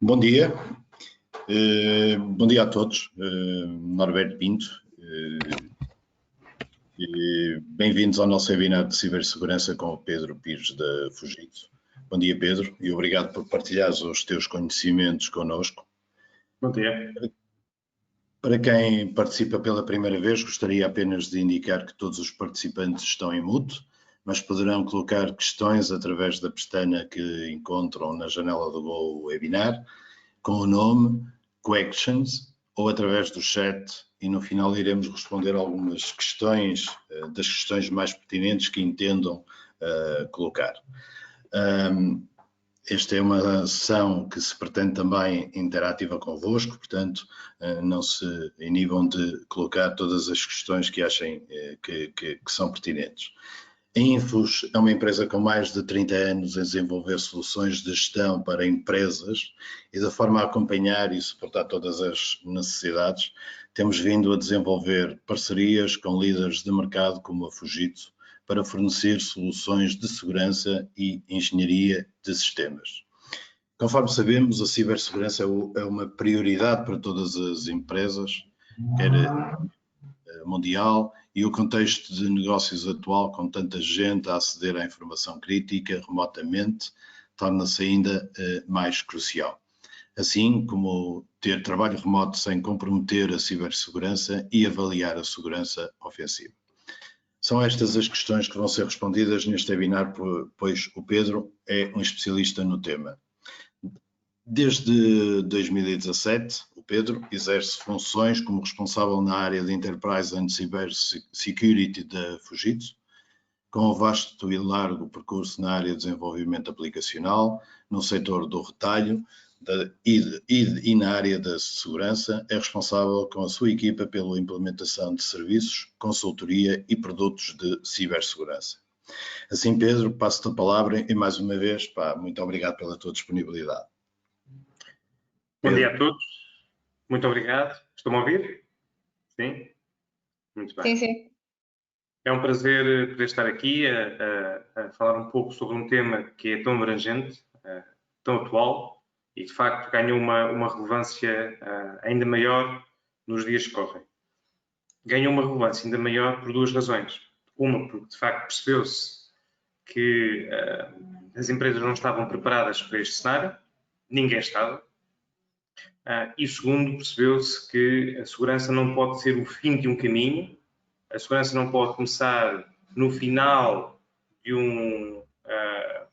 Bom dia, bom dia a todos. Norberto Pinto, bem-vindos ao nosso webinar de cibersegurança com o Pedro Pires da Fujitsu. Bom dia, Pedro, e obrigado por partilhares os teus conhecimentos connosco. Bom dia. Para quem participa pela primeira vez, gostaria apenas de indicar que todos os participantes estão em mute, mas poderão colocar questões através da pestana que encontram na janela do webinar, com o nome Questions ou através do chat, e no final iremos responder algumas questões, das questões mais pertinentes que entendam colocar. Esta é uma sessão que se pretende também interativa convosco, portanto, não se inibam de colocar todas as questões que achem que são pertinentes. A Infos é uma empresa com mais de 30 anos em desenvolver soluções de gestão para empresas e, da forma a acompanhar e suportar todas as necessidades, temos vindo a desenvolver parcerias com líderes de mercado como a Fujitsu para fornecer soluções de segurança e engenharia de sistemas. Conforme sabemos, a cibersegurança é uma prioridade para todas as empresas, quer mundial, e o contexto de negócios atual, com tanta gente a aceder à informação crítica remotamente, torna-se ainda mais crucial. Assim como ter trabalho remoto sem comprometer a cibersegurança e avaliar a segurança ofensiva. São estas as questões que vão ser respondidas neste webinar, pois o Pedro é um especialista no tema. Desde 2017, o Pedro exerce funções como responsável na área de Enterprise and Cybersecurity da Fujitsu, com um vasto e largo percurso na área de desenvolvimento aplicacional, no setor do retalho e na área da segurança. É responsável com a sua equipa pela implementação de serviços, consultoria e produtos de cibersegurança. Assim, Pedro, passo-te a palavra e mais uma vez, muito obrigado pela tua disponibilidade. Bom dia a todos, muito obrigado. Estão-me a ouvir? Sim? Muito bem. Sim. É um prazer poder estar aqui a falar um pouco sobre um tema que é tão abrangente, tão atual e, de facto, ganhou uma relevância ainda maior nos dias que correm. Ganhou uma relevância ainda maior por duas razões. Uma, porque, de facto, percebeu-se que as empresas não estavam preparadas para este cenário, ninguém estava. E segundo, percebeu-se que a segurança não pode ser o fim de um caminho, a segurança não pode começar no final de um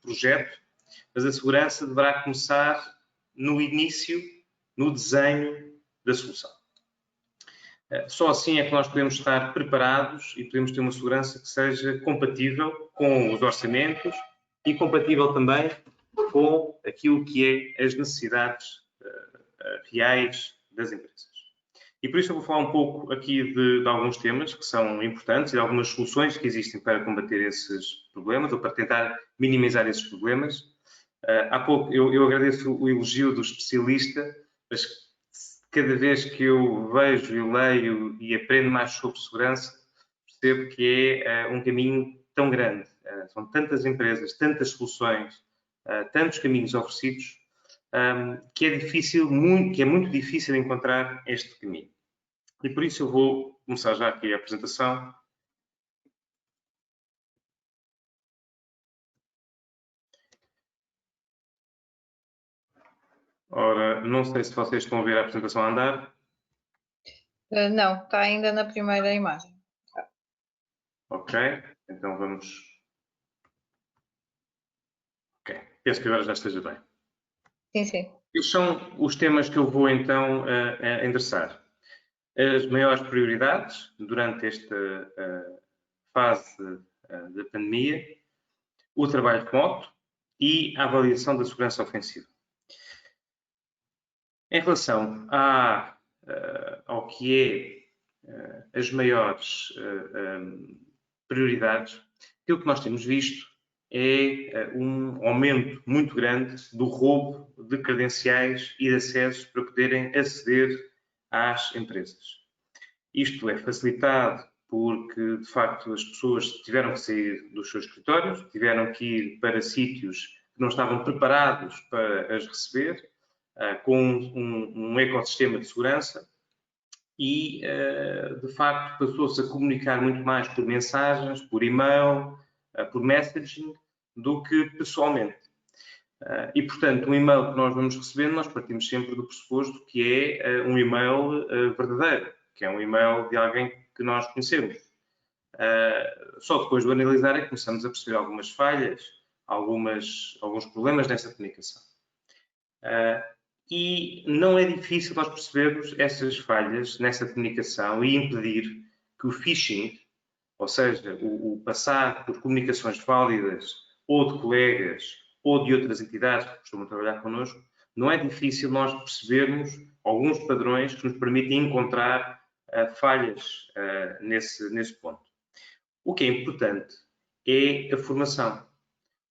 projeto, mas a segurança deverá começar no início, no desenho da solução. Só assim é que nós podemos estar preparados e podemos ter uma segurança que seja compatível com os orçamentos e compatível também com aquilo que é as necessidades reais das empresas. E por isso eu vou falar um pouco aqui de alguns temas que são importantes e de algumas soluções que existem para combater esses problemas ou para tentar minimizar esses problemas. Há pouco eu agradeço o elogio do especialista, mas cada vez que eu vejo e leio e aprendo mais sobre segurança, percebo que é um caminho tão grande. São tantas empresas, tantas soluções, tantos caminhos oferecidos, que é muito difícil encontrar este caminho. E por isso eu vou começar já aqui a apresentação. Ora, não sei se vocês estão a ver a apresentação a andar. Não, está ainda na primeira imagem. Ok, então vamos... Ok, penso que agora já esteja bem. Sim. Estes são os temas que eu vou então endereçar. As maiores prioridades durante esta fase da pandemia, o trabalho remoto e a avaliação da segurança ofensiva. Em relação ao que é as maiores prioridades, aquilo que nós temos visto é um aumento muito grande do roubo de credenciais e de acessos para poderem aceder às empresas. Isto é facilitado porque, de facto, as pessoas tiveram que sair dos seus escritórios, tiveram que ir para sítios que não estavam preparados para as receber, com um ecossistema de segurança e, de facto, passou-se a comunicar muito mais por mensagens, por e-mail, por messaging, do que pessoalmente. E, portanto, um e-mail que nós vamos recebendo, nós partimos sempre do pressuposto que é um e-mail verdadeiro, que é um e-mail de alguém que nós conhecemos. Só depois de analisar é que começamos a perceber algumas falhas, alguns problemas nessa comunicação. E não é difícil nós percebermos essas falhas nessa comunicação e impedir que o phishing, ou seja, o passar por comunicações válidas ou de colegas ou de outras entidades que costumam trabalhar connosco, não é difícil nós percebermos alguns padrões que nos permitem encontrar falhas nesse ponto. O que é importante é a formação,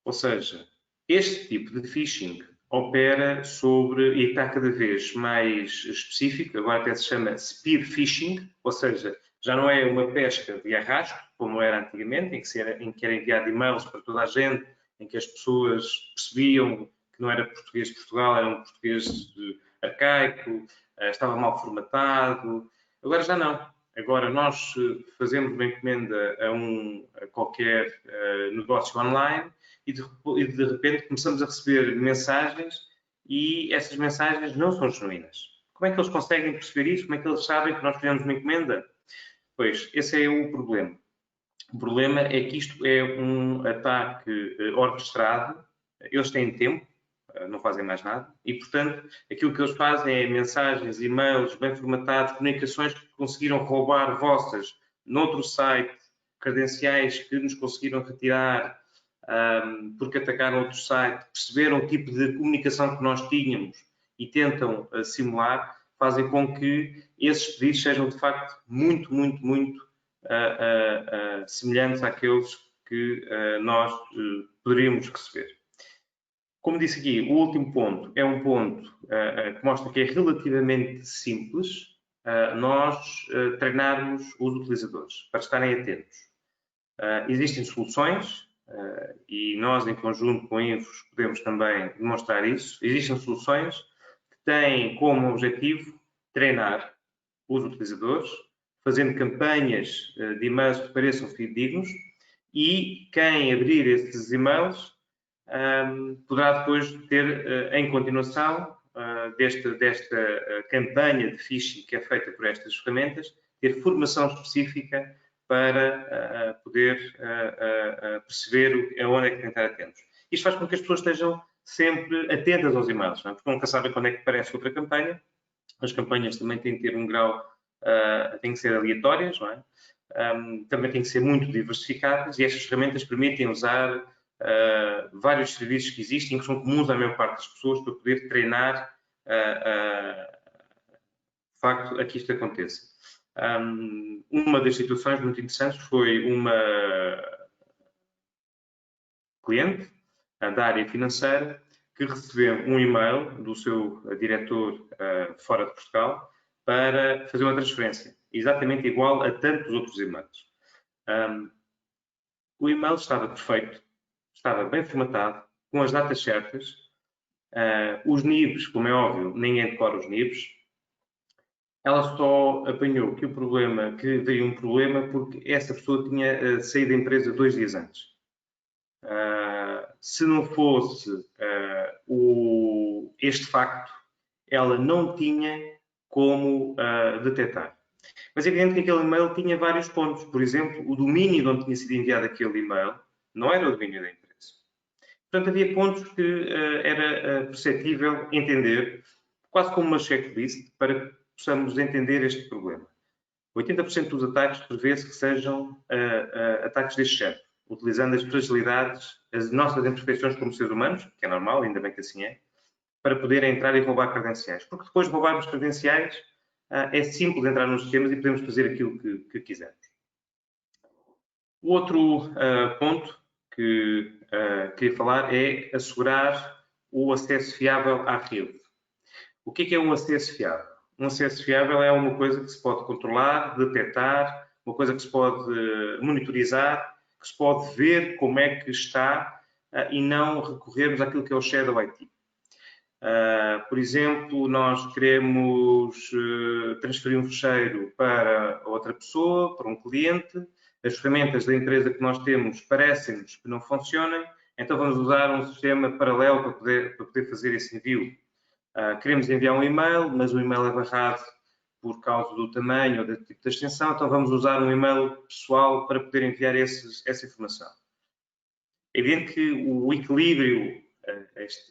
ou seja, este tipo de phishing opera sobre, e está cada vez mais específico, agora até se chama spear phishing, ou seja, já não é uma pesca de arrasto, como era antigamente, em que era enviado e-mails para toda a gente, em que as pessoas percebiam que não era português de Portugal, era um português arcaico, estava mal formatado. Agora já não. Agora nós fazemos uma encomenda a qualquer negócio online e de repente começamos a receber mensagens e essas mensagens não são genuínas. Como é que eles conseguem perceber isso? Como é que eles sabem que nós fizemos uma encomenda? Pois, esse é o problema. O problema é que isto é um ataque orquestrado, eles têm tempo, não fazem mais nada, e, portanto, aquilo que eles fazem é mensagens, e-mails bem formatados, comunicações que conseguiram roubar vossas noutro site, credenciais que nos conseguiram retirar porque atacaram outro site, perceberam o tipo de comunicação que nós tínhamos e tentam simular, fazem com que esses pedidos sejam, de facto, muito semelhantes àqueles que nós poderíamos receber. Como disse aqui, o último ponto é um ponto que mostra que é relativamente simples nós treinarmos os utilizadores para estarem atentos. Existem soluções e nós, em conjunto com a Infos, podemos também demonstrar isso. Existem soluções que têm como objetivo treinar os utilizadores, fazendo campanhas de e-mails que pareçam fidedignos e quem abrir esses e-mails poderá depois ter, em continuação desta campanha de phishing que é feita por estas ferramentas, ter formação específica para poder perceber aonde é que tem que estar atentos. Isto faz com que as pessoas estejam sempre atentas aos e-mails, não é? Porque nunca sabem quando é que aparece outra campanha. As campanhas também têm que ter um grau, têm que ser aleatórias, não é? Também têm que ser muito diversificadas e estas ferramentas permitem usar vários serviços que existem, que são comuns à maior parte das pessoas, para poder treinar de facto a que isto aconteça. Uma das situações muito interessantes foi uma cliente da área financeira que recebeu um e-mail do seu diretor fora de Portugal para fazer uma transferência, exatamente igual a tantos outros e-mails. O e-mail estava perfeito, estava bem formatado, com as datas certas, os NIBs, como é óbvio, ninguém decora os NIBs. Ela só apanhou que veio um problema porque essa pessoa tinha saído da empresa 2 dias antes. Se não fosse este facto, ela não tinha como detectar. Mas é evidente que aquele e-mail tinha vários pontos. Por exemplo, o domínio de onde tinha sido enviado aquele e-mail não era o domínio da empresa. Portanto, havia pontos que era perceptível entender, quase como uma checklist, para que possamos entender este problema. 80% dos ataques prevê-se que sejam ataques deste género, utilizando as fragilidades, as nossas imperfeições como seres humanos, que é normal, ainda bem que assim é, para poder entrar e roubar credenciais. Porque depois de roubarmos credenciais, é simples entrar nos sistemas e podemos fazer aquilo que quisermos. O outro ponto que queria falar é assegurar o acesso fiável à rede. O que é um acesso fiável? Um acesso fiável é uma coisa que se pode controlar, detectar, uma coisa que se pode monitorizar, que se pode ver como é que está e não recorrermos àquilo que é o Shadow IT. Por exemplo, nós queremos transferir um fecheiro para outra pessoa, para um cliente. As ferramentas da empresa que nós temos parecem-nos que não funcionam, então vamos usar um sistema paralelo para poder fazer esse envio. Queremos enviar um e-mail, mas o e-mail é barrado por causa do tamanho ou do tipo de extensão, então vamos usar um e-mail pessoal para poder enviar essa informação. É evidente que o equilíbrio,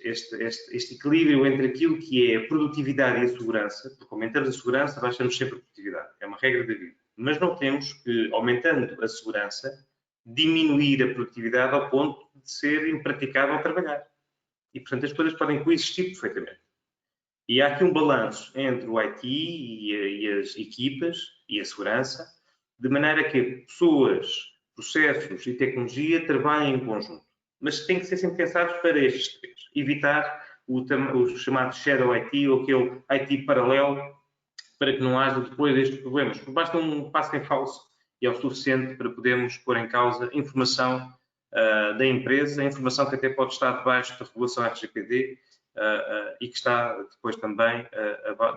este equilíbrio entre aquilo que é a produtividade e a segurança, porque aumentamos a segurança, baixamos sempre a produtividade, é uma regra da vida. Mas não temos que, aumentando a segurança, diminuir a produtividade ao ponto de ser impraticável trabalhar. E, portanto, as coisas podem coexistir perfeitamente. E há aqui um balanço entre o IT e as equipas e a segurança, de maneira que pessoas, processos e tecnologia trabalhem em conjunto. Mas têm que ser sempre pensados para estes três. Evitar o chamado shadow IT ou aquele IT paralelo, para que não haja depois estes problemas. Basta um passo em falso e é o suficiente para podermos pôr em causa a informação da empresa, a informação que até pode estar debaixo da regulação RGPD e que está depois também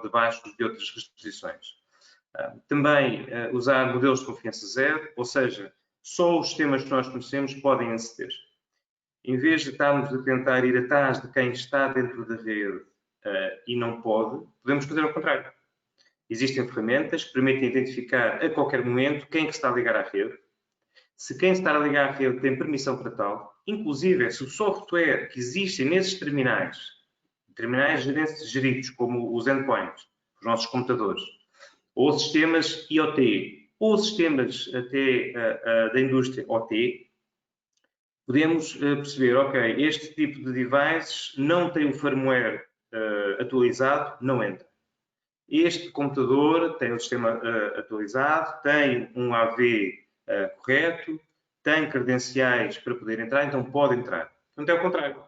debaixo de outras restrições. Também usar modelos de confiança zero, ou seja, só os sistemas que nós conhecemos podem aceder. Em vez de estarmos a tentar ir atrás de quem está dentro da rede e não pode, podemos fazer ao contrário. Existem ferramentas que permitem identificar a qualquer momento quem é que está a ligar à rede. Se quem está a ligar à rede tem permissão para tal, inclusive se o software que existe nesses terminais geridos como os endpoints, os nossos computadores, ou sistemas IoT, ou sistemas até da indústria OT, podemos perceber, ok, este tipo de devices não tem o firmware atualizado, não entra. Este computador tem o sistema atualizado, tem um AV correto, tem credenciais para poder entrar, então pode entrar. Então é o contrário.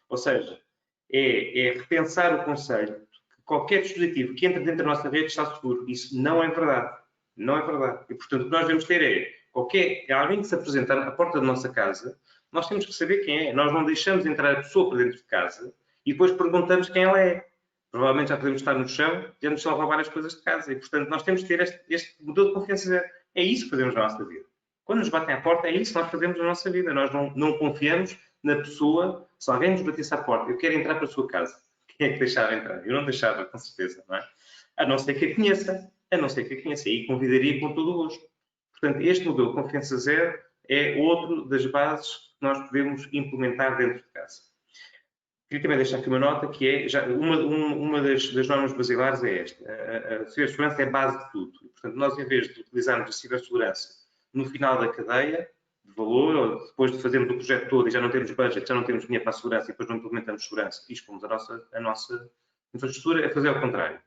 Ou seja, é repensar o conceito que qualquer dispositivo que entra dentro da nossa rede está seguro. Isso não é verdade. Não é verdade. E, portanto, o que nós devemos ter é alguém que se apresenta à porta da nossa casa, nós temos que saber quem é. Nós não deixamos entrar a pessoa para dentro de casa e depois perguntamos quem ela é. Provavelmente já podemos estar no chão e já nos estão a roubar as coisas de casa. E, portanto, nós temos que ter este modelo de confiança zero. É isso que fazemos na nossa vida. Quando nos batem à porta, é isso que nós fazemos na nossa vida. Nós não confiamos na pessoa. Se alguém nos batesse à porta, eu quero entrar para a sua casa. Quem é que deixava entrar? Eu não deixava, com certeza, não é? A não ser que a conheça. A não ser que a conheça. E convidaria com todo o gosto. Portanto, este modelo de confiança zero é outro das bases que nós podemos implementar dentro de casa. Queria também deixar aqui uma nota que é, já uma das normas basilares é esta. A cibersegurança é a base de tudo. E, portanto, nós, em vez de utilizarmos a cibersegurança no final da cadeia de valor, ou depois de fazermos o projeto todo e já não temos budget, já não temos dinheiro para a segurança e depois não implementamos segurança e expomos a nossa infraestrutura, é fazer ao contrário.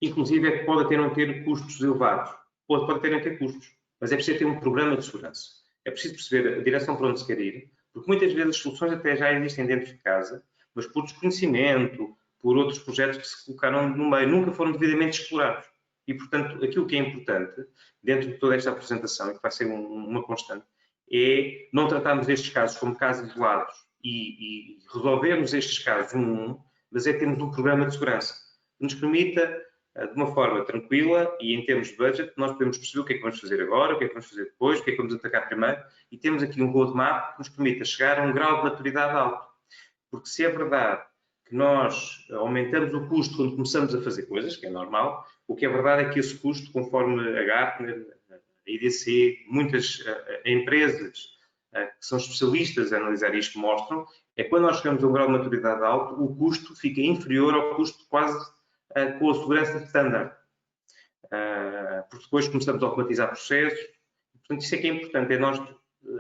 Inclusive, é que pode até não ter custos elevados. Pode até não ter custos. Mas é preciso ter um programa de segurança. É preciso perceber a direção para onde se quer ir, porque muitas vezes as soluções até já existem dentro de casa, mas por desconhecimento, por outros projetos que se colocaram no meio, nunca foram devidamente explorados. E, portanto, aquilo que é importante, dentro de toda esta apresentação, e que vai ser uma constante, é não tratarmos estes casos como casos isolados e resolvermos estes casos mas é termos um programa de segurança que nos permita, de uma forma tranquila e em termos de budget, nós podemos perceber o que é que vamos fazer agora, o que é que vamos fazer depois, o que é que vamos atacar primeiro, e temos aqui um roadmap que nos permita chegar a um grau de maturidade alto. Porque se é verdade que nós aumentamos o custo quando começamos a fazer coisas, que é normal, o que é verdade é que esse custo, conforme a Gartner, a IDC, muitas empresas que são especialistas a analisar isto mostram, é que quando nós chegamos a um grau de maturidade alto, o custo fica inferior ao custo quase com a segurança standard. Porque depois começamos a automatizar processos. Portanto, isso é que é importante, é nós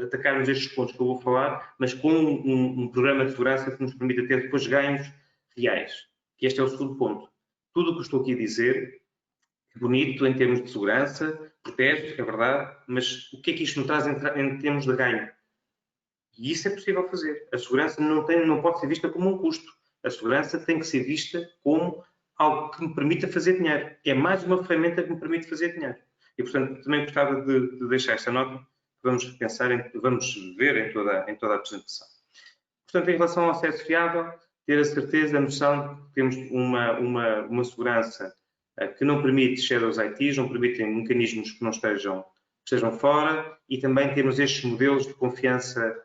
atacarmos estes pontos que eu vou falar, mas com um programa de segurança que nos permita ter depois ganhos reais. E este é o segundo ponto. Tudo o que eu estou aqui a dizer é bonito em termos de segurança, protege, é verdade, mas o que é que isto nos traz em termos de ganho? E isso é possível fazer. A segurança não pode ser vista como um custo. A segurança tem que ser vista como algo que me permita fazer dinheiro. É mais uma ferramenta que me permite fazer dinheiro. E, portanto, também gostava de deixar esta nota que vamos pensar, vamos ver em toda a apresentação. Portanto, em relação ao acesso fiável, ter a certeza, a noção de que temos uma segurança que não permite shadows ITs, não permitem mecanismos que não estejam fora, e também temos estes modelos de confiança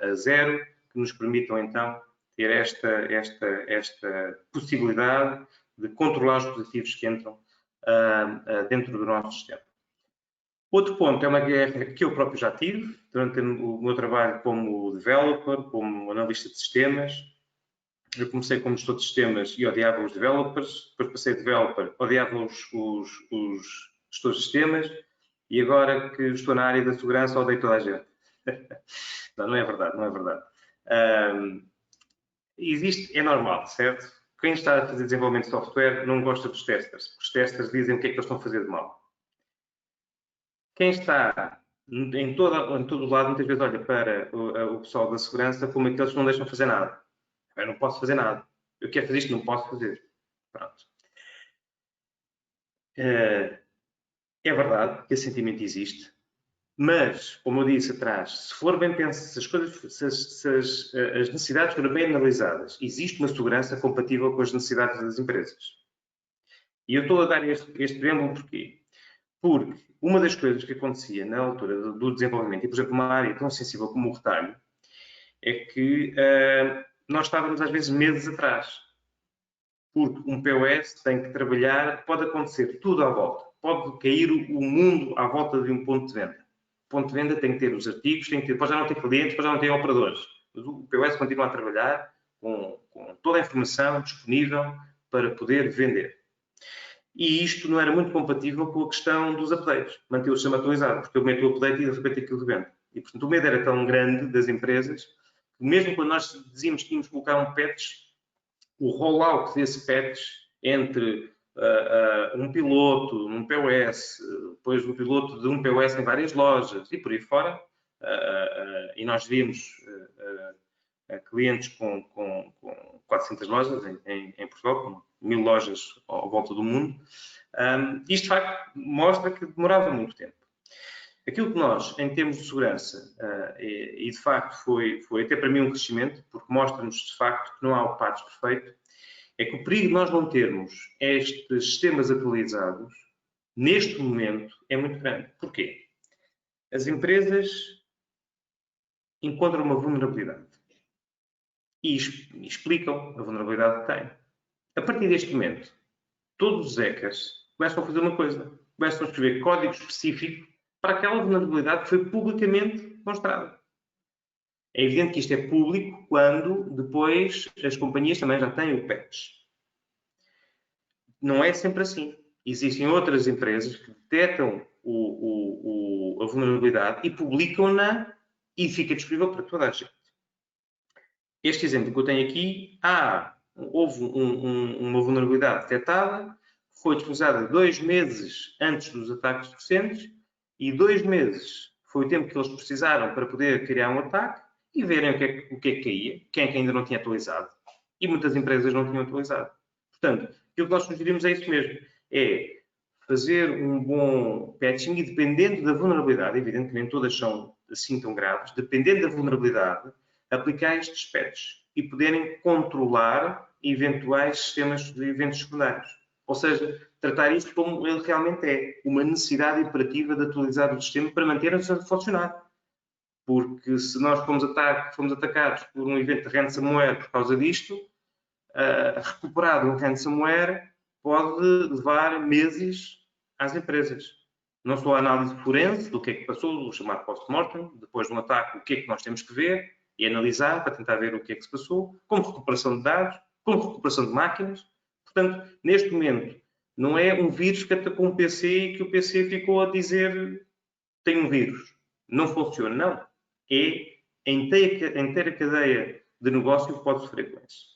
a zero que nos permitam então ter esta possibilidade de controlar os dispositivos que entram dentro do nosso sistema. Outro ponto é uma guerra que eu próprio já tive durante o meu trabalho como developer, como analista de sistemas. Eu comecei como gestor de sistemas e odiava os developers, depois passei a developer, odiava os gestores de sistemas, e agora que estou na área da segurança, odeio toda a gente. Não é verdade, não é verdade. É normal, certo? Quem está a fazer desenvolvimento de software não gosta dos testers, porque os testers dizem o que é que eles estão a fazer de mal. Quem está em todo lado, muitas vezes olha para o pessoal da segurança como aqueles que não deixam fazer nada. Eu não posso fazer nada. Eu quero fazer isto, não posso fazer. Pronto. É verdade que esse sentimento existe, mas, como eu disse atrás, se for bem pensado, se as necessidades forem bem analisadas, existe uma segurança compatível com as necessidades das empresas. E eu estou a dar este exemplo porquê? Porque uma das coisas que acontecia na altura do desenvolvimento, e por exemplo, uma área tão sensível como o retalho, é que nós estávamos às vezes meses atrás. Porque um POS tem que trabalhar, pode acontecer tudo à volta. Pode cair o mundo à volta de um ponto de venda. O ponto de venda tem que ter os artigos, depois já não tem clientes, depois já não tem operadores. Mas o POS continua a trabalhar com toda a informação disponível para poder vender. E isto não era muito compatível com a questão dos updates. Manter o sistema atualizado, porque eu meto o update e de repente aquilo rebenta. E, portanto, o medo era tão grande das empresas que mesmo quando nós dizíamos que tínhamos que colocar um patch, o rollout desse patch entre um piloto, um POS, depois um piloto de um POS em várias lojas e por aí fora, e nós vimos clientes com 400 lojas em Portugal, com 1000 lojas à volta do mundo. Isto, de facto, mostra que demorava muito tempo. Aquilo que nós, em termos de segurança, e de facto foi até para mim um crescimento, porque mostra-nos de facto que não há o patch perfeito, é que o perigo de nós não termos estes sistemas atualizados, neste momento, é muito grande. Porquê? As empresas encontram uma vulnerabilidade e explicam a vulnerabilidade que têm. A partir deste momento, todos os hackers começam a fazer uma coisa, começam a escrever código específico para aquela vulnerabilidade que foi publicamente mostrada. É evidente que isto é público quando depois as companhias também já têm o patch. Não é sempre assim. Existem outras empresas que detectam a vulnerabilidade e publicam-na e fica disponível para toda a gente. Este exemplo que eu tenho aqui, houve uma vulnerabilidade detectada, foi disponibilizada 2 meses antes dos ataques recentes e 2 meses foi o tempo que eles precisaram para poder criar um ataque e verem o que é que caía, quem é que ainda não tinha atualizado. E muitas empresas não tinham atualizado. Portanto, aquilo que nós sugerimos é isso mesmo, é fazer um bom patching e dependendo da vulnerabilidade, evidentemente todas são assim tão graves, dependendo da vulnerabilidade, aplicar estes patches e poderem controlar eventuais sistemas de eventos secundários. Ou seja, tratar isto como ele realmente é, uma necessidade imperativa de atualizar o sistema para manter-nos a funcionar. Porque se nós fomos atacados por um evento de ransomware por causa disto, recuperar um ransomware pode levar meses às empresas. Não só a análise forense do que é que passou, o chamado post-mortem, depois de um ataque, o que é que nós temos que ver e analisar para tentar ver o que é que se passou, como recuperação de dados, como recuperação de máquinas. Portanto, neste momento, não é um vírus que atacou um PC e que o PC ficou a dizer tem um vírus. Não funciona, não. É a inteira cadeia de negócio que pode sofrer com isso.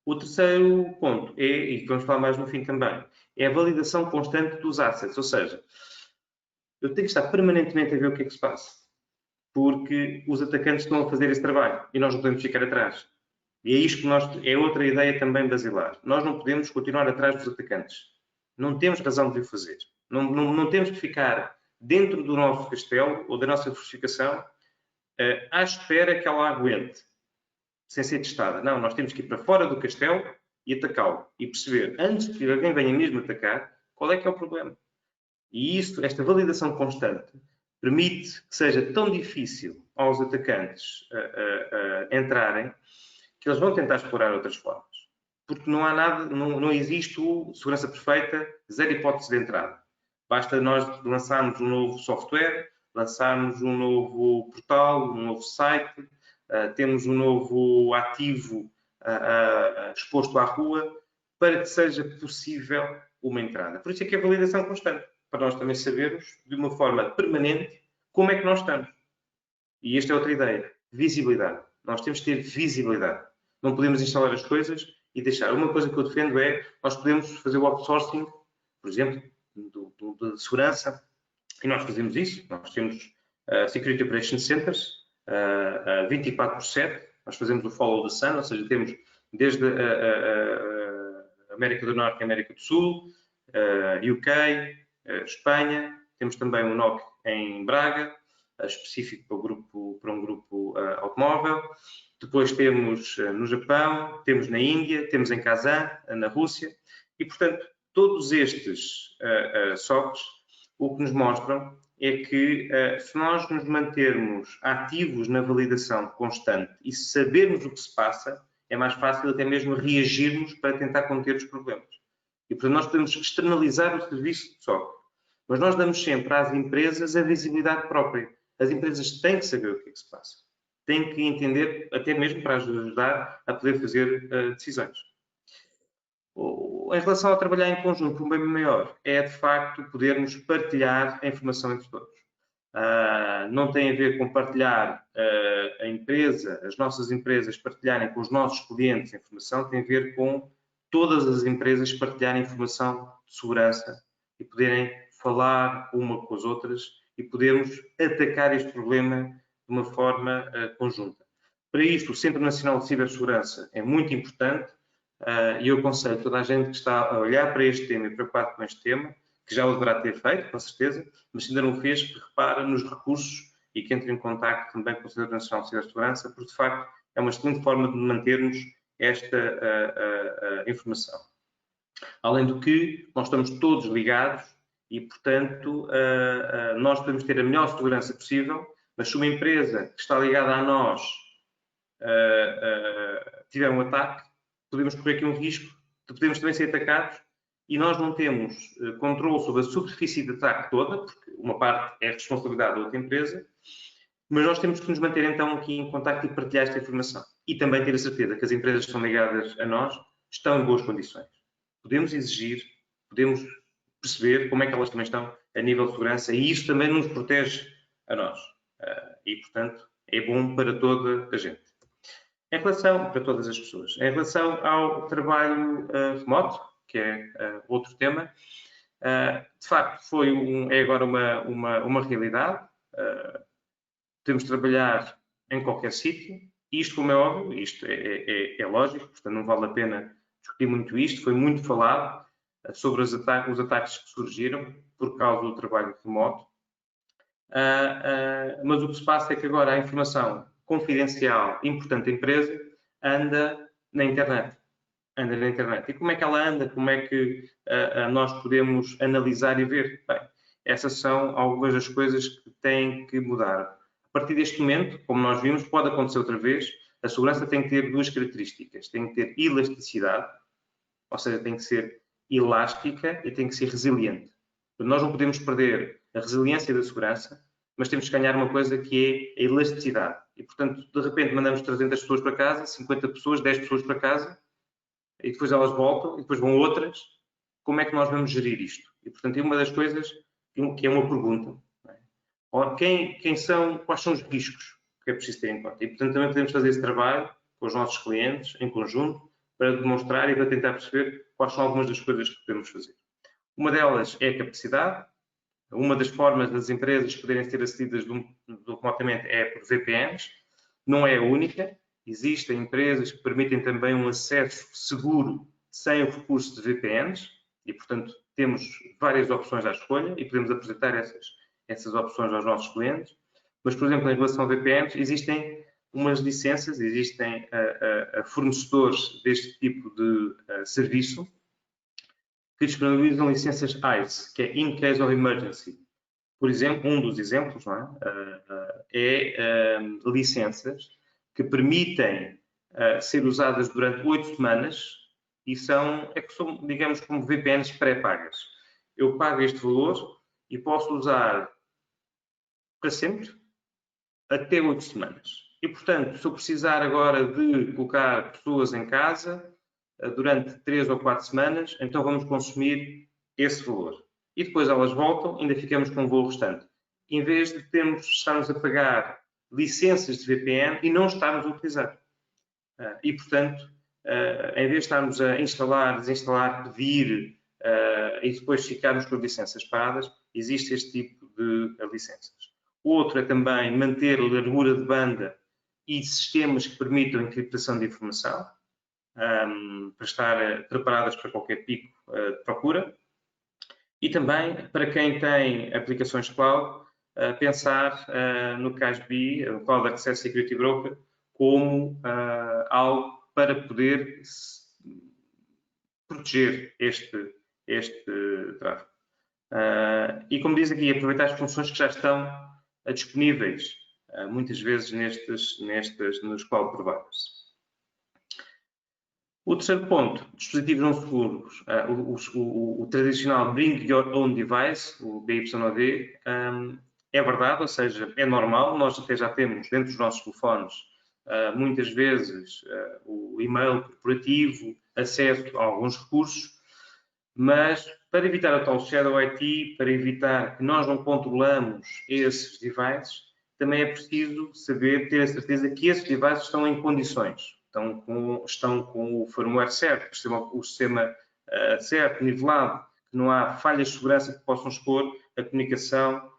O terceiro ponto é, e vamos falar mais no fim também, é a validação constante dos assets, ou seja, eu tenho que estar permanentemente a ver o que é que se passa, porque os atacantes estão a fazer esse trabalho e nós não podemos ficar atrás. E é isto que é outra ideia também basilar. Nós não podemos continuar atrás dos atacantes. Não temos razão de o fazer. Não temos que ficar dentro do nosso castelo ou da nossa fortificação à espera que ela aguente. sem ser testada. Não, nós temos que ir para fora do castelo e atacá-lo. E perceber, antes que alguém venha mesmo atacar, qual é que é o problema. E isso, esta validação constante, permite que seja tão difícil aos atacantes entrarem, que eles vão tentar explorar outras formas. Porque não há nada, não existe o segurança perfeita, zero hipótese de entrada. Basta nós lançarmos um novo software, lançarmos um novo portal, um novo site, temos um novo ativo exposto à rua, para que seja possível uma entrada. Por isso é que é a validação constante, para nós também sabermos, de uma forma permanente, como é que nós estamos. E esta é outra ideia, visibilidade. Nós temos que ter visibilidade. Não podemos instalar as coisas e deixar. Uma coisa que eu defendo é, nós podemos fazer o outsourcing, por exemplo, de segurança, e nós fazemos isso. Nós temos Security Operations Centers, 24/7, nós fazemos o follow the sun, ou seja, temos desde a América do Norte e a América do Sul, UK, Espanha, temos também um NOC em Braga, específico para um grupo automóvel. Depois temos no Japão, temos na Índia, temos em Kazan, na Rússia. E, portanto, todos estes SOCs, o que nos mostram é que se nós nos mantermos ativos na validação constante e sabermos o que se passa, é mais fácil até mesmo reagirmos para tentar conter os problemas. E, portanto, nós podemos externalizar o serviço de SOC. Mas nós damos sempre às empresas a visibilidade própria. As empresas têm que saber o que é que se passa. Têm que entender, até mesmo para ajudar a poder fazer decisões. Em relação a trabalhar em conjunto, um bem maior é, de facto, podermos partilhar a informação entre todos. Não tem a ver com partilhar a empresa, as nossas empresas partilharem com os nossos clientes a informação, tem a ver com todas as empresas partilharem informação de segurança e poderem falar uma com as outras e podermos atacar este problema de uma forma conjunta. Para isto, o Centro Nacional de Cibersegurança é muito importante e eu aconselho toda a gente que está a olhar para este tema e preocupado com este tema, que já o deverá ter feito, com certeza, mas se ainda não o fez, que repara nos recursos e que entre em contacto também com o Centro Nacional de Cibersegurança, porque, de facto, é uma excelente forma de mantermos esta informação. Além do que, nós estamos todos ligados e, portanto, nós podemos ter a melhor segurança possível, mas se uma empresa que está ligada a nós tiver um ataque, podemos correr aqui um risco de podermos também ser atacados e nós não temos controle sobre a superfície de ataque toda, porque uma parte é responsabilidade da outra empresa, mas nós temos que nos manter então aqui em contacto e partilhar esta informação. E também ter a certeza que as empresas que estão ligadas a nós estão em boas condições. Podemos exigir, podemos perceber como é que elas também estão a nível de segurança e isso também nos protege a nós. E, portanto, é bom para toda a gente. Em relação, para todas as pessoas, em relação ao trabalho remoto, que é outro tema, de facto é agora uma realidade. Podemos trabalhar em qualquer sítio. Isto, como é óbvio, isto é lógico, portanto não vale a pena discutir muito isto. Foi muito falado sobre os ataques que surgiram por causa do trabalho remoto. Mas o que se passa é que agora a informação confidencial importante da empresa anda na internet. E como é que ela anda? Como é que nós podemos analisar e ver? Bem, essas são algumas das coisas que têm que mudar. A partir deste momento, como nós vimos, pode acontecer outra vez, a segurança tem que ter duas características. Tem que ter elasticidade, ou seja, tem que ser elástica e tem que ser resiliente. Nós não podemos perder a resiliência da segurança, mas temos que ganhar uma coisa que é a elasticidade. E, portanto, de repente mandamos 300 pessoas para casa, 50 pessoas, 10 pessoas para casa, e depois elas voltam, e depois vão outras. Como é que nós vamos gerir isto? E, portanto, é uma das coisas que é uma pergunta. Quais são os riscos que é preciso ter em conta? E, portanto, também podemos fazer esse trabalho com os nossos clientes, em conjunto, para demonstrar e para tentar perceber quais são algumas das coisas que podemos fazer. Uma delas é a capacidade. Uma das formas das empresas poderem ser acedidas remotamente é por VPNs. Não é a única. Existem empresas que permitem também um acesso seguro sem o recurso de VPNs e, portanto, temos várias opções à escolha e podemos apresentar essas opções aos nossos clientes. Mas, por exemplo, em relação a VPNs, existem umas licenças, existem fornecedores deste tipo de serviço que disponibilizam licenças ICE, que é In Case of Emergency. Por exemplo, um dos exemplos não é licenças que permitem ser usadas durante 8 semanas e são, digamos, como VPNs pré-pagas. Eu pago este valor e posso usar para sempre, até 8 semanas. E, portanto, se eu precisar agora de colocar pessoas em casa durante 3 ou 4 semanas, então vamos consumir esse valor. E depois elas voltam, ainda ficamos com o valor restante. Em vez de estarmos a pagar licenças de VPN e não estarmos a utilizar. E, portanto, em vez de estarmos a instalar, desinstalar, pedir e depois ficarmos com as licenças paradas, existe este tipo de licenças. O outro é também manter a largura de banda e sistemas que permitam a encriptação de informação, para estar preparadas para qualquer pico de procura. E também, para quem tem aplicações cloud, pensar no CASB, o Cloud Access Security Broker, como algo para poder proteger este tráfego. E como diz aqui, aproveitar as funções que já estão disponíveis, muitas vezes nos cloud providers. O terceiro ponto, dispositivos não seguros, o tradicional Bring Your Own Device, o BYOD, é verdade, ou seja, é normal, nós até já temos dentro dos nossos telefones muitas vezes o e-mail corporativo, acesso a alguns recursos, mas para evitar a tal Shadow IT, para evitar que nós não controlamos esses devices, também é preciso saber, ter a certeza que esses devices estão em condições. Estão com o firmware certo, o sistema certo, nivelado, que não há falhas de segurança que possam expor a comunicação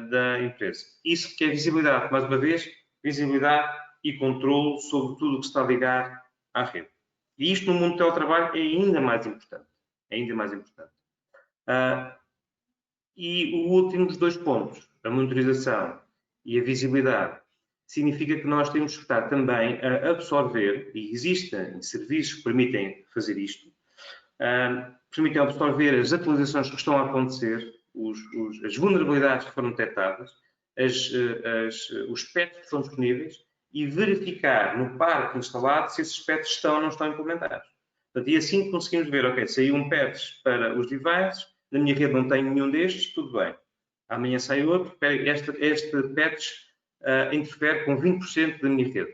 da empresa. Isso que é visibilidade, mais uma vez, visibilidade e controle sobre tudo o que está a ligar à rede. E isto no mundo do teletrabalho é ainda mais importante. E o último dos 2 pontos, a monitorização e a visibilidade, significa que nós temos que estar também a absorver, e existem serviços que permitem fazer isto, permitem absorver as atualizações que estão a acontecer, as vulnerabilidades que foram detectadas, os patches que estão disponíveis e verificar no parque instalado se esses patches estão ou não estão implementados. Portanto, e assim conseguimos ver, ok, saiu um patch para os devices, na minha rede não tenho nenhum destes, tudo bem. Amanhã sai outro, este patch interfere com 20% da minha rede.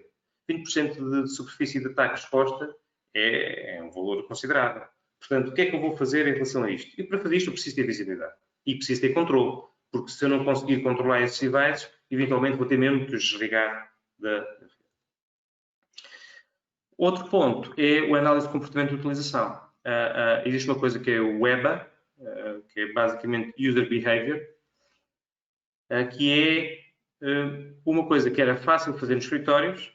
20% de superfície de ataque exposta é um valor considerável. Portanto, o que é que eu vou fazer em relação a isto? E para fazer isto eu preciso ter visibilidade. E preciso ter controle. Porque se eu não conseguir controlar esses devices, eventualmente vou ter mesmo que os desligar da rede. Outro ponto é o análise de comportamento de utilização. Existe uma coisa que é o WEBA, que é basicamente User Behavior, que é uma coisa que era fácil de fazer nos escritórios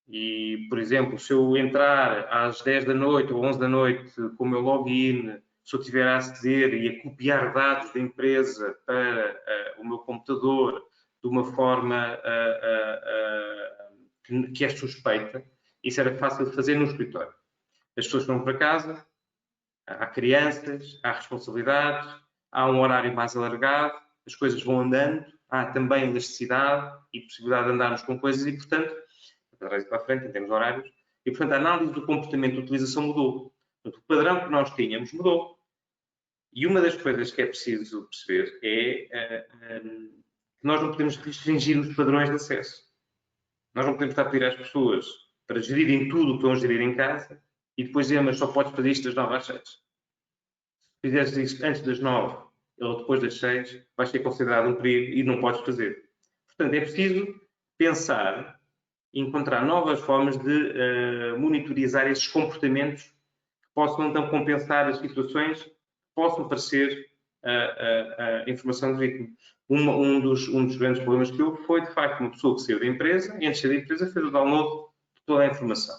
e, por exemplo, se eu entrar às 10 da noite ou 11 da noite com o meu login, se eu tiver a aceder e a copiar dados da empresa para o meu computador de uma forma que é suspeita, isso era fácil de fazer no escritório. As pessoas vão para casa, há crianças, há responsabilidades, há um horário mais alargado, as coisas vão andando, há também elasticidade e possibilidade de andarmos com coisas e, portanto, para trás e para a frente, temos horários, e, portanto, a análise do comportamento de utilização mudou. Portanto, o padrão que nós tínhamos mudou. E uma das coisas que é preciso perceber é que nós não podemos restringir os padrões de acesso. Nós não podemos estar a pedir às pessoas para gerirem tudo o que estão a gerir em casa e depois dizer, mas só podes fazer isto das 9 às 6. Se fizeres isto antes das 9 ou depois das 6, vais ser considerado um perigo e não podes fazer. Portanto, é preciso pensar e encontrar novas formas de monitorizar esses comportamentos que possam então compensar as situações que possam parecer a informação de vítima. Um dos grandes problemas que houve foi, de facto, uma pessoa que saiu da empresa e antes de sair da empresa fez o download de toda a informação.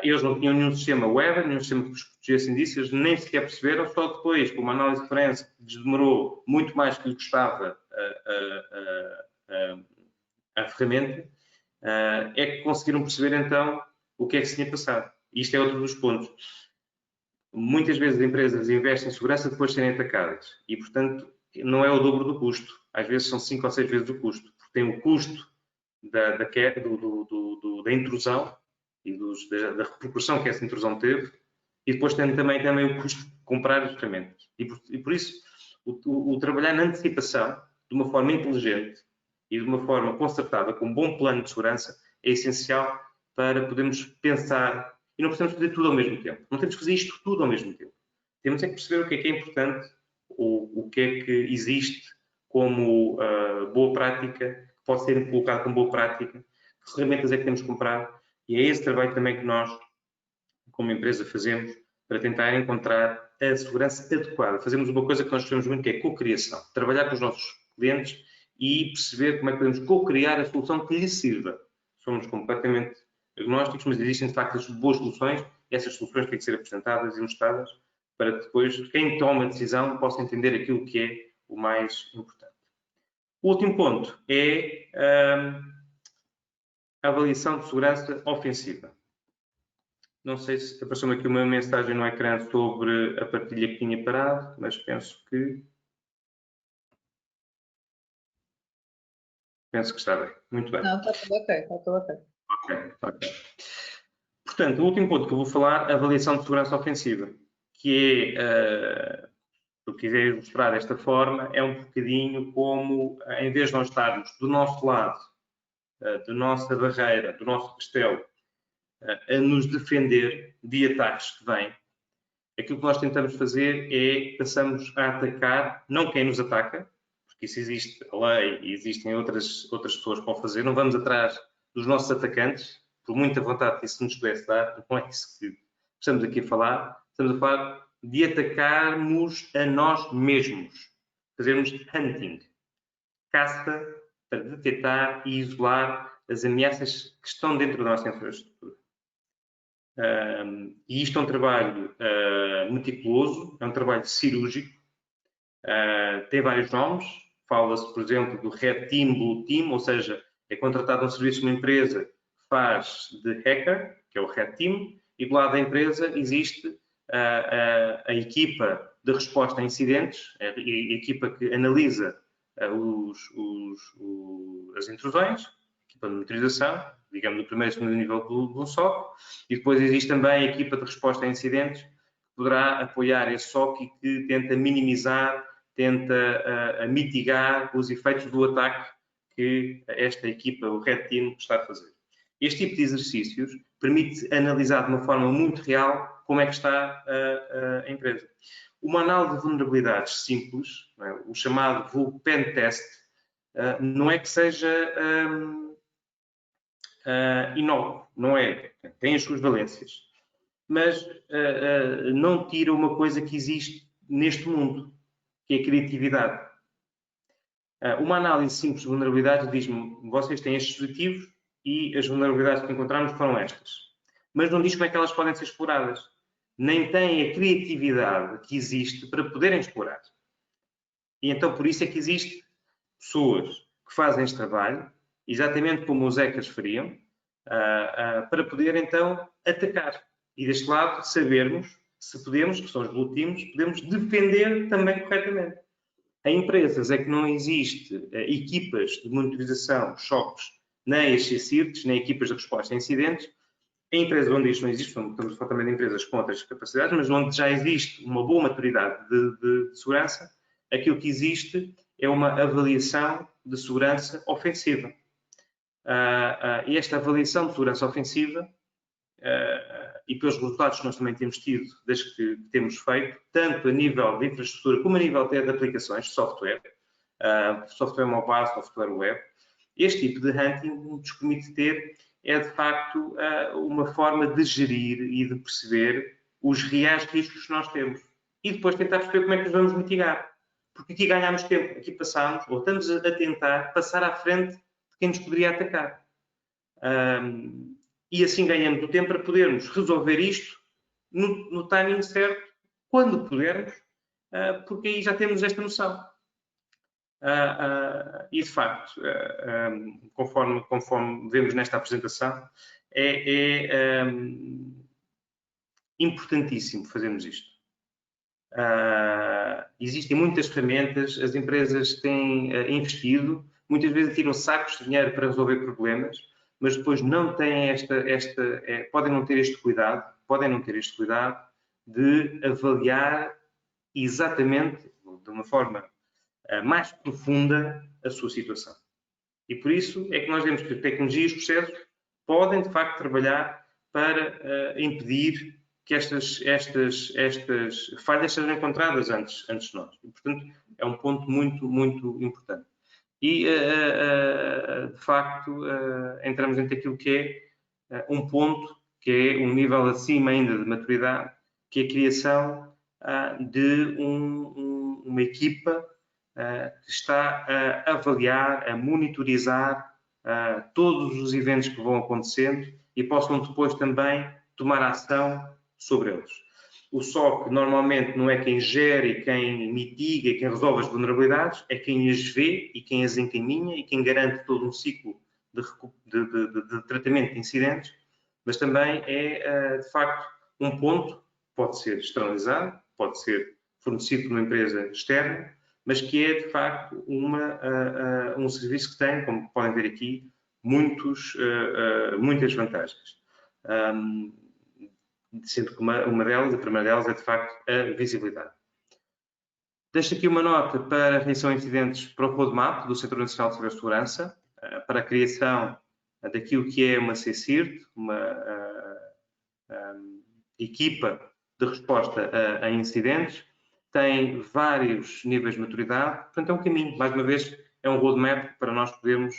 Eles não tinham nenhum sistema web, nenhum sistema que os protegesse disso, nem sequer perceberam, só depois, com uma análise forense que lhes demorou muito mais que lhe custava a ferramenta, é que conseguiram perceber então o que é que se tinha passado. Isto é outro dos pontos. Muitas vezes as empresas investem em segurança depois de serem atacadas e, portanto, não é o dobro do custo. Às vezes são 5 ou 6 vezes o custo, porque tem o custo da intrusão e da repercussão que essa intrusão teve, e depois tem também o custo de comprar as ferramentas. E por isso, o trabalhar na antecipação, de uma forma inteligente e de uma forma concertada, com um bom plano de segurança, é essencial para podermos pensar, e não precisamos fazer tudo ao mesmo tempo. Não temos que fazer isto tudo ao mesmo tempo. Temos é que perceber o que é importante, o que é que existe como boa prática, que pode ser colocado como boa prática, que ferramentas é que temos que comprar, e é esse trabalho também que nós, como empresa, fazemos para tentar encontrar a segurança adequada. Fazemos uma coisa que nós gostamos muito, que é co-criação. Trabalhar com os nossos clientes e perceber como é que podemos co-criar a solução que lhes sirva. Somos completamente agnósticos, mas existem, de facto, boas soluções, e essas soluções têm que ser apresentadas e mostradas para que depois quem toma a decisão possa entender aquilo que é o mais importante. O último ponto é a avaliação de segurança ofensiva. Não sei se apareceu-me aqui uma mensagem no ecrã sobre a partilha que tinha parado, mas penso que está bem. Muito bem. Não, está tudo ok, está tudo ok. Ok. Portanto, o último ponto que eu vou falar, a avaliação de segurança ofensiva, que é, se eu quiser ilustrar desta forma, é um bocadinho como, em vez de nós estarmos do nosso lado, da nossa barreira, do nosso castelo, a nos defender de ataques que vêm, aquilo que nós tentamos fazer é, passamos a atacar, não quem nos ataca, porque isso existe a lei e existem outras pessoas para o fazer, não vamos atrás dos nossos atacantes, por muita vontade que isso nos pudesse dar, não é isso que estamos aqui a falar, estamos a falar de atacarmos a nós mesmos, fazermos hunting, caça para detectar e isolar as ameaças que estão dentro da nossa infraestrutura. E isto é um trabalho meticuloso, é um trabalho cirúrgico, tem vários nomes, fala-se, por exemplo, do Red Team, Blue Team, ou seja, é contratado um serviço de uma empresa que faz de hacker, que é o Red Team, e do lado da empresa existe a equipa de resposta a incidentes, a equipa que analisa as intrusões, a equipa de monitorização, digamos, do primeiro e segundo nível do SOC, e depois existe também a equipa de resposta a incidentes, que poderá apoiar esse SOC e que tenta minimizar, tenta mitigar os efeitos do ataque que esta equipa, o Red Team, está a fazer. Este tipo de exercícios permite analisar de uma forma muito real como é que está a empresa. Uma análise de vulnerabilidades simples, o chamado pen test, não é que seja inócuo, não é, tem as suas valências, mas não tira uma coisa que existe neste mundo, que é a criatividade. Uma análise simples de vulnerabilidades diz-me, vocês têm estes dispositivos e as vulnerabilidades que encontramos foram estas, mas não diz como é que elas podem ser exploradas, nem têm a criatividade que existe para poderem explorar. E então por isso é que existem pessoas que fazem este trabalho, exatamente como os hackers fariam, para poder então atacar. E deste lado sabermos se podemos, que são os blue teams, podemos defender também corretamente. Em empresas é que não existe equipas de monitorização, choques, nem as CSIRTs, nem equipas de resposta a incidentes. Em empresas onde isto não existe, estamos a falar também de empresas com outras capacidades, mas onde já existe uma boa maturidade de segurança, aquilo que existe é uma avaliação de segurança ofensiva. E esta avaliação de segurança ofensiva, e pelos resultados que nós também temos tido, desde que temos feito, tanto a nível de infraestrutura como a nível de aplicações, de software, software mobile, software web, este tipo de hunting nos permite ter é de facto uma forma de gerir e de perceber os reais riscos que nós temos e depois tentar perceber como é que os vamos mitigar. Porque aqui ganhamos tempo, aqui passamos, ou estamos a tentar passar à frente de quem nos poderia atacar. E assim ganhamos o tempo para podermos resolver isto no timing certo, quando pudermos, porque aí já temos esta noção. e, de facto, conforme vemos nesta apresentação, é importantíssimo fazermos isto. Existem muitas ferramentas, as empresas têm investido, muitas vezes tiram sacos de dinheiro para resolver problemas, mas depois não têm podem não ter este cuidado de avaliar exatamente, de uma forma mais profunda, a sua situação. E por isso é que nós vemos que tecnologias e processos podem, de facto, trabalhar para impedir que estas falhas sejam encontradas antes de nós. E, portanto, é um ponto muito, muito importante. E, de facto, entramos entre aquilo que é um ponto, que é um nível acima ainda de maturidade, que é a criação de uma equipa que está a avaliar, a monitorizar todos os eventos que vão acontecendo e possam depois também tomar ação sobre eles. O SOC normalmente não é quem gera e quem mitiga e quem resolve as vulnerabilidades, é quem as vê e quem as encaminha e quem garante todo um ciclo de tratamento de incidentes, mas também é, de facto, um ponto, pode ser externalizado, pode ser fornecido por uma empresa externa, mas que é, de facto, um serviço que tem, como podem ver aqui, muitas vantagens. Sendo que uma delas, a primeira delas, é, de facto, a visibilidade. Deixo aqui uma nota para a reação a incidentes para o roadmap do Centro Nacional de Cibersegurança, para a criação daquilo que é uma CSIRT, uma equipa de resposta a incidentes. Tem vários níveis de maturidade, portanto é um caminho, mais uma vez, é um roadmap para nós podermos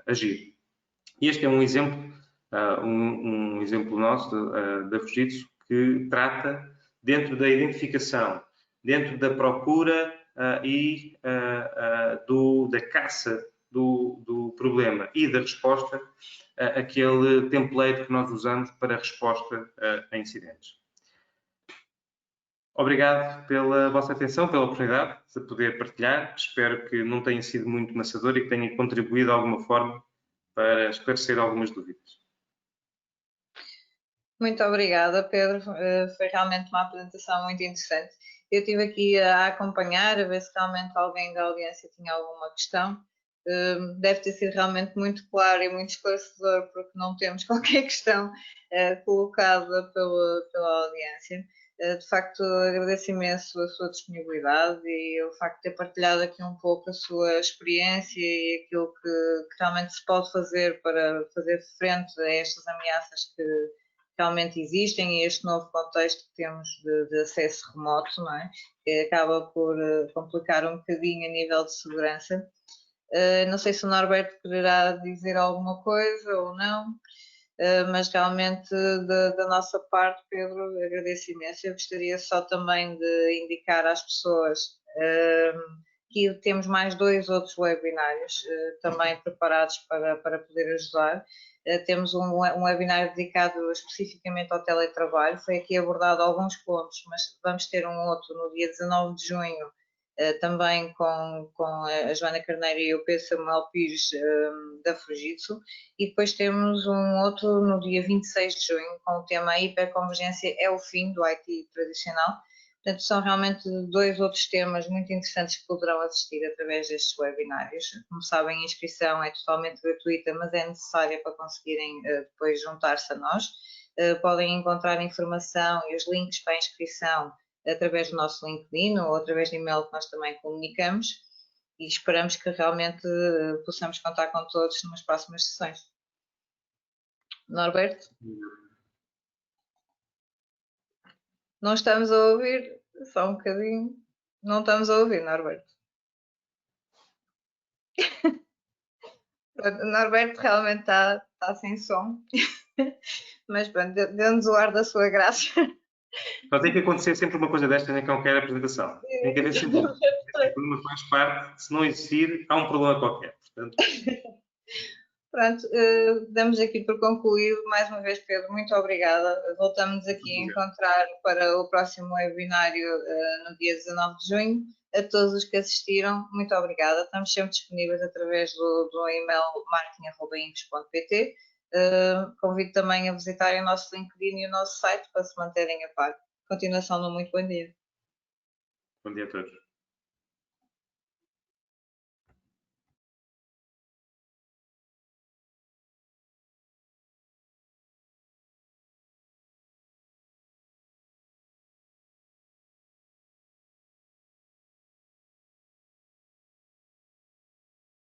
agir. E este é um exemplo, um exemplo nosso da Fujitsu, que trata dentro da identificação, dentro da procura e da caça do problema e da resposta, aquele template que nós usamos para a resposta a incidentes. Obrigado pela vossa atenção, pela oportunidade de poder partilhar. Espero que não tenha sido muito maçador e que tenha contribuído de alguma forma para esclarecer algumas dúvidas. Muito obrigada, Pedro. Foi realmente uma apresentação muito interessante. Eu estive aqui a acompanhar, a ver se realmente alguém da audiência tinha alguma questão. Deve ter sido realmente muito claro e muito esclarecedor, porque não temos qualquer questão colocada pela audiência. De facto, agradeço imenso a sua disponibilidade e o facto de ter partilhado aqui um pouco a sua experiência e aquilo que realmente se pode fazer para fazer frente a estas ameaças que realmente existem e este novo contexto que temos de acesso remoto, não é? Que acaba por complicar um bocadinho a nível de segurança. Não sei se o Norberto poderá dizer alguma coisa ou não, mas realmente da nossa parte, Pedro, agradeço imenso. Eu gostaria só também de indicar às pessoas que temos mais 2 outros webinários também preparados para poder ajudar. Temos um webinar dedicado especificamente ao teletrabalho, foi aqui abordado alguns pontos, mas vamos ter um outro no dia 19 de junho, também com a Joana Carneiro e o Pedro Samuel Pires da Fujitsu, e depois temos um outro no dia 26 de junho com o tema hiperconvergência é o fim do IT tradicional. Portanto, são realmente 2 outros temas muito interessantes que poderão assistir através destes webinários. Como sabem, a inscrição é totalmente gratuita, mas é necessária para conseguirem depois juntar-se a nós. Podem encontrar informação e os links para a inscrição através do nosso LinkedIn ou através de e-mail que nós também comunicamos e esperamos que realmente possamos contar com todos nas próximas sessões. Norberto? Não estamos a ouvir, só um bocadinho. Não estamos a ouvir, Norberto. O Norberto realmente está sem som, mas pronto, deu-nos o ar da sua graça. Só tem que acontecer sempre uma coisa desta em qualquer apresentação. Tem que haver sempre um problema, faz parte. Se não existir, há um problema qualquer. Portanto... Pronto, damos aqui por concluído. Mais uma vez, Pedro, muito obrigada. Voltamos aqui a encontrar para o próximo webinário no dia 19 de junho. A todos os que assistiram, muito obrigada. Estamos sempre disponíveis através do e-mail marketing@ingos.pt. Convido também a visitarem o nosso LinkedIn e o nosso site para se manterem a par. Continuação de um muito bom dia. Bom dia a todos.